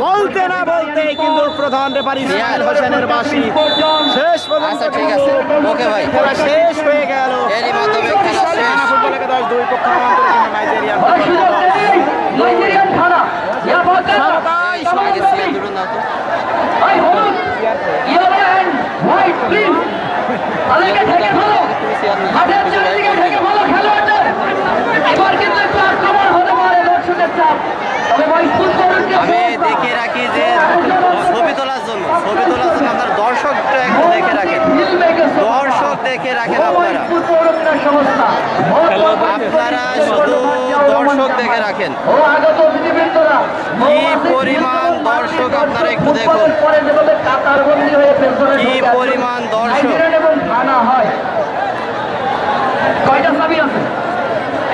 বলতে না বলতে কিন্তু প্রধান রেফারি নিয়াল হোসেনের বাঁশি শেষ পর্যন্ত। আচ্ছা ঠিক আছে, ওকে ভাই, খেলা শেষ হয়ে গেল। এরই মাধ্যমে খেলা শেষ। ফুটবল একাদশ দুই পক্ষান্তরে কিন্তু নাইজেরিয়ান আগে সিয়া দুটো না তো আমি দেখে রাখি যে ছবি তোলার জন্য আপনার দর্শকটা একটু দেখে রাখেন, দর্শক দেখে রাখেন আপনারা শুধু দর্শক দেখে রাখেন কি পরিমাণ দর্শক, আপনারা একটু দেখুন কি পরিমাণ দর্শক।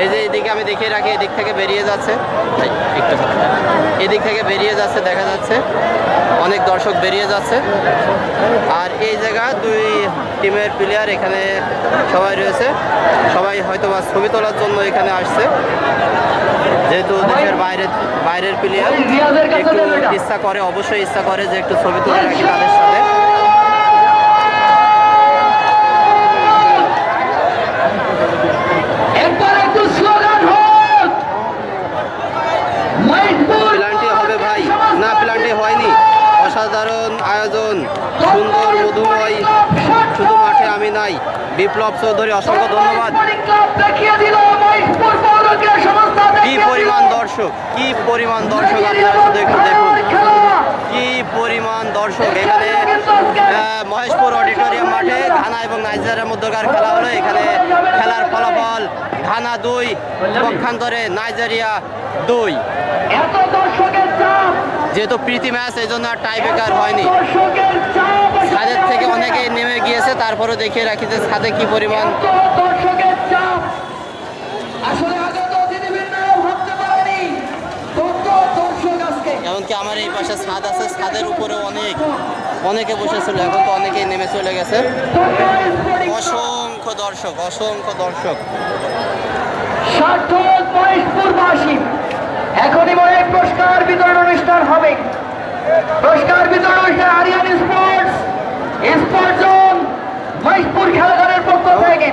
এই যে এদিকে আমি দেখে রাখি, এদিক থেকে বেরিয়ে যাচ্ছে, একটু এদিক থেকে বেরিয়ে যাচ্ছে, দেখা যাচ্ছে অনেক দর্শক বেরিয়ে যাচ্ছে। আর এই জায়গা দুই টিমের প্লেয়ার এখানে সবাই রয়েছে, সবাই হয়তো বা ছবি তোলার জন্য এখানে আসছে, যেহেতু দেশের বাইরের প্লেয়ার একটু ইচ্ছা করে, অবশ্যই ইচ্ছা করে যে একটু ছবি তুলে রাখি তাদের সাথে। প্ল্যানটি হবে ভাই, না প্ল্যানটি হয়নি। অসাধারণ আয়োজন, সুন্দর মধুময়, শুধু মাঠে আমি নাই। বিপ্লব চৌধুরী, অসংখ্য ধন্যবাদ। কি পরিমাণ দর্শক, কি পরিমাণ দর্শক, আপনারা শুধু একটু দেখুন কি পরিমাণ দর্শক। এখানে মহেশপুর অডিটোরিয়াম মাঠে ঘানা এবং নাইজেরিয়ার মধ্যকার খেলা হলো। এখানে খেলার ফলাফল ঘানা 2 পক্ষান্তরে নাইজেরিয়া 2। যেহেতু প্রীতি ম্যাচ, এই জন্য আর টাই ব্রেকার হয়নি। ছাদের থেকে অনেকেই নেমে গিয়েছে, তারপরেও দেখিয়ে রাখি যে ছাদে কি পরিমাণ। এমনকি আমার এই পাশে ছাদ আছে, ছাদের উপরে অনেকে বসেছিল, এখন তো অনেকেই নেমে চলে গেছে। অসংখ্য দর্শক, অসংখ্য দর্শক। এখনই মনে হয় পুরস্কার বিতরণ অনুষ্ঠান হবে। পুরস্কার বিতরণ অনুষ্ঠান আরিয়ান স্পোর্টস জোন মহেশপুর খেলাঘরের পক্ষ থেকে।